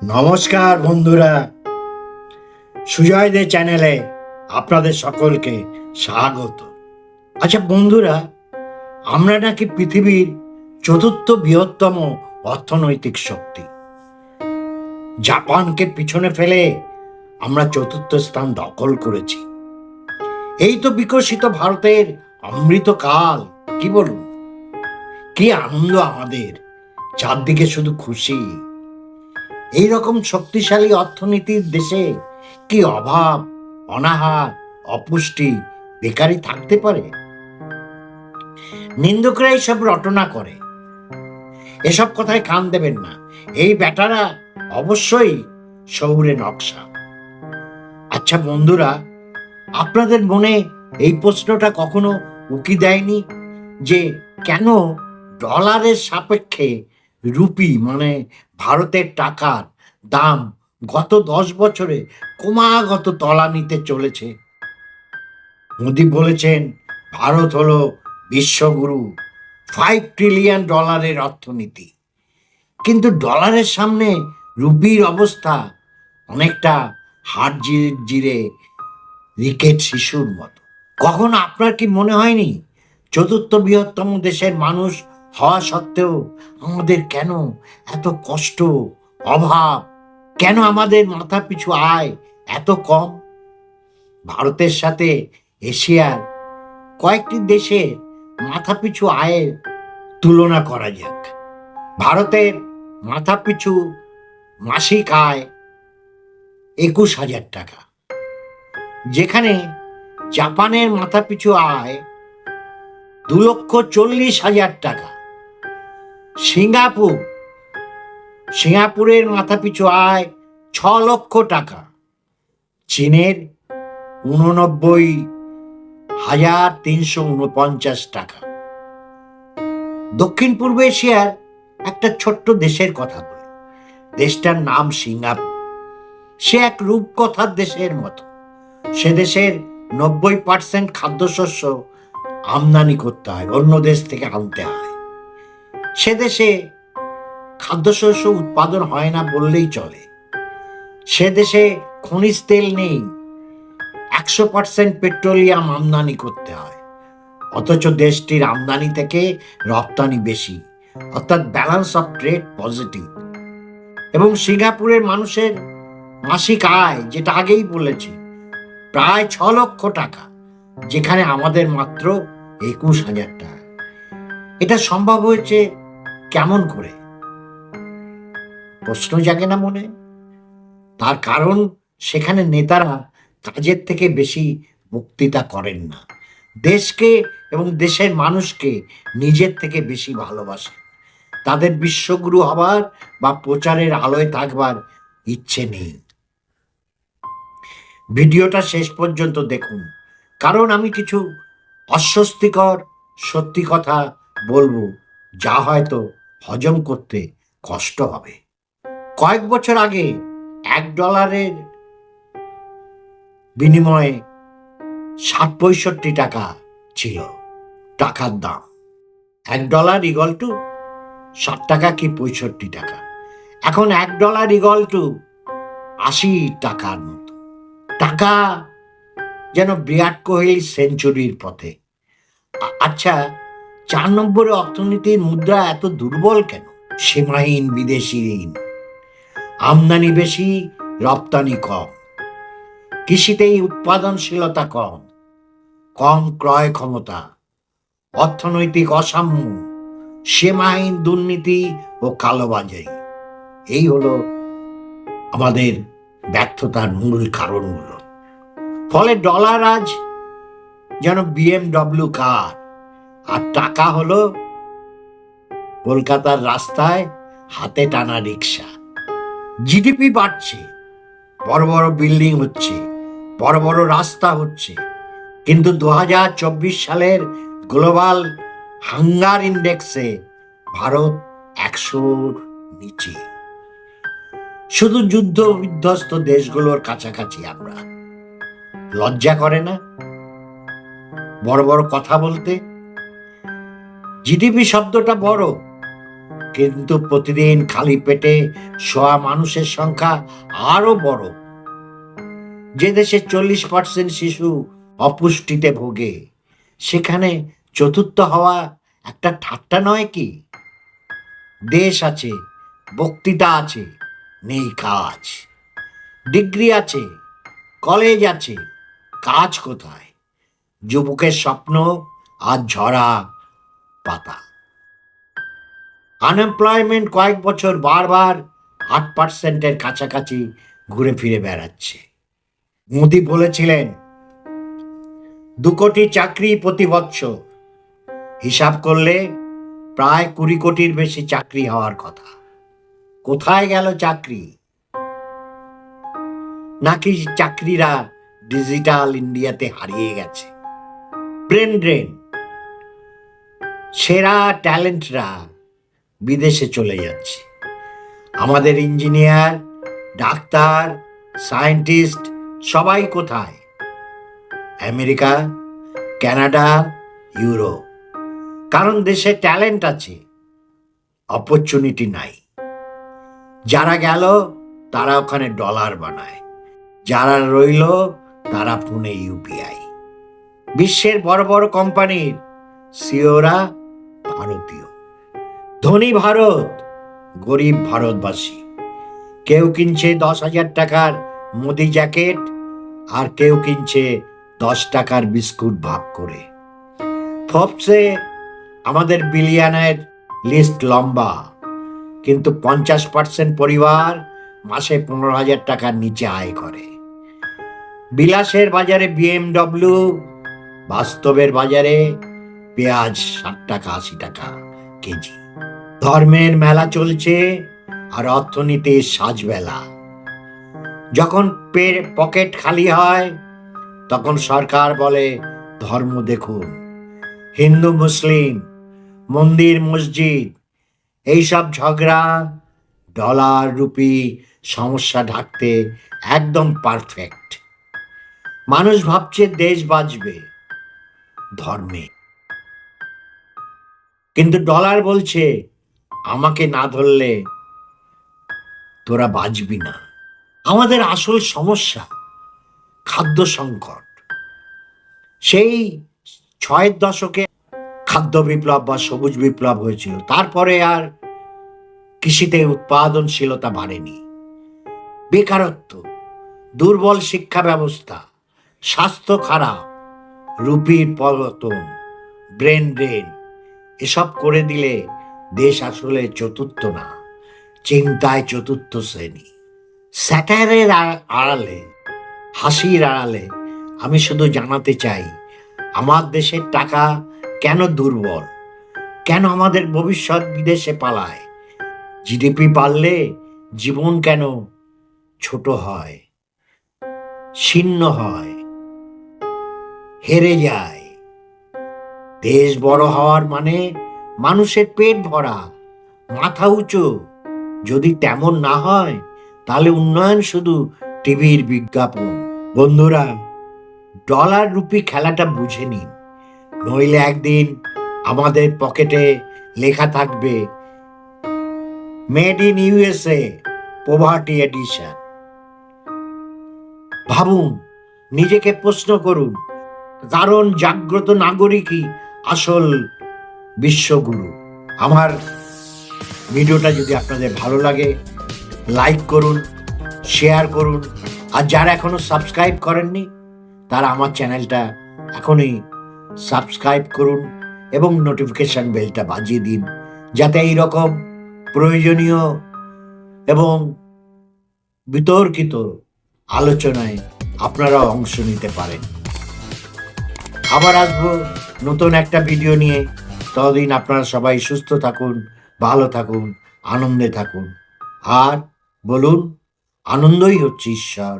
নমস্কার বন্ধুরা, সুজয় দে চ্যানেলে আপনাদের সকলকে স্বাগত। আচ্ছা বন্ধুরা, আমরা নাকি পৃথিবীর চতুর্থ বৃহত্তম অর্থনৈতিক শক্তি। জাপানকে পিছনে ফেলে আমরা চতুর্থ স্থান দখল করেছি। এই তো বিকশিত ভারতের অমৃতকাল, কি বলুন? কি আনন্দ আমাদের, চারদিকে শুধু খুশি। এই রকম শক্তিশালী অর্থনীতির দেশে কি অভাব, অনাহার, অপুষ্টি, বেকারি থাকতে পারে? নিন্দুকরা এইসব রটনা করে, এসব কথায় কান দেবেন না। এই বেটারা অবশ্যই শহুরে নকশা। আচ্ছা বন্ধুরা, আপনাদের মনে এই প্রশ্নটা কখনো উকি দেয়নি যে কেন ডলারের সাপেক্ষে রুপি মানে ভারতের টাকার দাম গত 10 বছরে ক্রমাগত তলানিতে চলেছে? মোদি বলেছেন ভারত হলো বিশ্বগুরু, $5 ট্রিলিয়ন অর্থনীতি। কিন্তু ডলারের সামনে রুপির অবস্থা অনেকটা হাড় জিরে রিকেট শিশুর মতো। কখনো আপনার কি মনে হয়নি চতুর্থ বৃহত্তম দেশের মানুষ হওয়া সত্ত্বেও আমাদের কেন এত কষ্ট, অভাব? কেন আমাদের মাথা পিছু আয় এত কম? ভারতের সাথে এশিয়ার কয়েকটি দেশের মাথা পিছু আয়ের তুলনা করা যাক। ভারতের মাথা পিছু মাসিক আয় 21,000 টাকা, যেখানে জাপানের মাথা পিছু আয় 2,40,000 টাকা। সিঙ্গাপুরের মাথা পিছু আয় 6 লক্ষ টাকা। চীনের 89,349 টাকা। দক্ষিণ পূর্ব এশিয়ার একটা ছোট্ট দেশের কথা বলি, দেশটার নাম সিঙ্গাপুর। সে এক রূপকথার দেশের মতো। সে দেশের 90% খাদ্যশস্য আমদানি করতে হয়, অন্য দেশ থেকে আনতে হয়। সে দেশে খাদ্যশস্য উৎপাদন হয় না বললেই চলে। সে দেশে খনিজ তেল নেই, 100% পেট্রোলিয়াম আমদানি করতে হয়। অথচ দেশটির আমদানি থেকে রপ্তানি বেশি, অর্থাৎ ব্যালেন্স অফ ট্রেড পজিটিভ। এবং সিঙ্গাপুরের মানুষের মাসিক আয়, যেটা আগেই বলেছি, প্রায় 6 লক্ষ টাকা, যেখানে আমাদের মাত্র 21,000 টাকা। এটা সম্ভব হয়েছে কেমন করে? প্রশ্ন জাগে না মনে? তার কারণ সেখানে নেতারা কাজের থেকে বেশি বক্তৃতা করেন না, দেশকে এবং দেশের মানুষকে নিজের থেকে বেশি ভালোবাসে। তাদের বিশ্বগুরু হবার বা প্রচারের আলোয় থাকবার ইচ্ছে নেই। ভিডিওটা শেষ পর্যন্ত দেখুন, কারণ আমি কিছু অস্বস্তিকর সত্যি কথা বলবো, যা হয়তো হজম করতে কষ্ট হবে। কয়েক বছর আগে $1 বিনিময়ে 60-65 টাকা ছিল টাকার দাম। $1 ইকুয়াল টু 60 টাকা কি 65 টাকা। এখন $1 ইকুয়াল টু 80 টাকার মতো। টাকা যেন বিরাট কোহলি সেঞ্চুরির পথে। আচ্ছা, 4 নম্বরে অর্থনীতির মুদ্রা এত দুর্বল কেন? সীমাহীন বিদেশি ঋণ, আমদানি বেশি, রপ্তানি কম, কৃষিতেই উৎপাদনশীলতা কম, কম ক্রয় ক্ষমতা, অর্থনৈতিক অসাম্য, সীমাহীন দুর্নীতি ও কালোবাজারি। এই হলো আমাদের ব্যর্থতার মূল কারণগুলো। ফলে ডলার আজ যেন BMW কার, আর টাকা হলো কলকাতার রাস্তায় হাতে টানা রিক্সা। জিডিপি বাড়ছে, বড় বড় বিল্ডিং হচ্ছে, বড় বড় রাস্তা হচ্ছে, কিন্তু 2024 সালের গ্লোবাল হাঙ্গার ইন্ডেক্সে ভারত 100-র নিচে। শুধু যুদ্ধ বিধ্বস্ত দেশগুলোর কাছাকাছি আমরা। লজ্জা করে না বড় বড় কথা বলতে? জিডিপি শব্দটা বড়, কিন্তু প্রতিদিন খালি পেটে শোয়া মানুষের সংখ্যা আরো বড়। যে দেশে 40% শিশু অপুষ্টিতে ভোগে, সেখানে চতুর্থ হওয়া একটা ঠাট্টা নয় কি? দেশ আছে, বক্তৃতা আছে, নেই কাজ। ডিগ্রি আছে, কলেজ আছে, কাজ কোথায়? যুবকের স্বপ্ন আর ঝরা পাতা। আনএমপ্লয়মেন্ট কয়েক বছর বারবার 8%-এর কাছাকাছি ঘুরে ফিরে বেড়াচ্ছে। মোদি বলেছিলেন 2 কোটি চাকরি প্রতি বছর। হিসাব করলে প্রায় 20 কোটির বেশি চাকরি হওয়ার কথা। কোথায় গেল চাকরি? নাকি চাকরিরা ডিজিটাল ইন্ডিয়াতে হারিয়ে গেছে? Brain drain. সেরা ট্যালেন্টরা বিদেশে চলে যাচ্ছে। আমাদের ইঞ্জিনিয়ার, ডাক্তার, সায়েন্টিস্ট সবাই কোথায়? America, Canada, Europe. কারণ দেশে ট্যালেন্ট আছে, অপরচুনিটি নাই। যারা গেল তারা ওখানে ডলার বানায়, যারা রইল তারা পুনে ইউপিআই। বিশ্বের বড় বড় কোম্পানির সিওরা ভারতীয়। ধনী ভারত, গরিব ভারতবাসী। কেউ কিনছে 10,000 টাকার মোদি জ্যাকেট, আর কেউ কিনছে 10 টাকার বিস্কুট ভাগ করে। ফোর্বসে আমাদের বিলিয়নের লিস্ট লম্বা, কিন্তু 50% পরিবার মাসে 15,000 টাকার নিচে আয় করে। বিলাসের বাজারে BMW, বাস্তবের বাজারে পেঁয়াজ 60 টাকা 80 টাকা কেজি। ধর্মের মেলা চলছে আর অর্থনীতির সাজবেলা। যখন পকেট খালি হয় তখন সরকার বলে ধর্ম দেখুন। হিন্দু মুসলিম, মন্দির মসজিদ, এইসব ঝগড়া ডলার রুপি সমস্যা ঢাকতে একদম পারফেক্ট। মানুষ ভাবছে দেশ বাঁচবে ধর্মে, কিন্তু ডলার বলছে আমাকে না ধরলে তোরা বাঁচবি না। আমাদের আসল সমস্যা খাদ্য সংকট। সেই 6-এর দশকে খাদ্য বিপ্লব বা সবুজ বিপ্লব হয়েছিল, তারপরে আর কৃষিতে উৎপাদনশীলতা বাড়েনি। বেকারত্ব, দুর্বল শিক্ষা ব্যবস্থা, স্বাস্থ্য খারাপ, রুপির পতন, ব্রেন ড্রেন, এসব করে দিলে দেশ আসলে চতুর্থ না, চিন্তায় চতুর্থ শ্রেণী। স্যাটায়ারের আড়ালে, হাসির আড়ালে আমি শুধু জানাতে চাই, আমার দেশের টাকা কেন দুর্বল? কেন আমাদের ভবিষ্যৎ বিদেশে পালায়? জিডিপি বাড়লে জীবন কেন ছোট হয়, শীর্ণ হয়, হেরে যায়? দেশ বড় হওয়ার মানে মানুষের পেট ভরা, মাথা উঁচু। যদি তেমন না হয় তাহলে উন্নয়ন শুধু টিভির বিজ্ঞাপন। বন্ধুরা, ডলার রুপি খেলাটা বুঝে নিন, নইলে একদিন আমাদের পকেটে লেখা থাকবে made in USA poverty edition. ভাবুন, নিজেকে প্রশ্ন করুন, কারণ জাগ্রত নাগরিকই আসল বিশ্বগুরু। আমার ভিডিওটা যদি আপনাদের ভালো লাগে, লাইক করুন, শেয়ার করুন, আর যারা এখনো সাবস্ক্রাইব করেননি তারা আমার চ্যানেলটা এখনই সাবস্ক্রাইব করুন এবং নোটিফিকেশন বেলটা বাজিয়ে দিন, যাতে এইরকম প্রয়োজনীয় এবং বিতর্কিত আলোচনায় আপনারা অংশ নিতে পারেন। আবার আসবো নতুন একটা ভিডিও নিয়ে। ততদিন আপনারা সবাই সুস্থ থাকুন, ভালো থাকুন, আনন্দে থাকুন, আর বলুন আনন্দই হচ্ছে ঈশ্বর।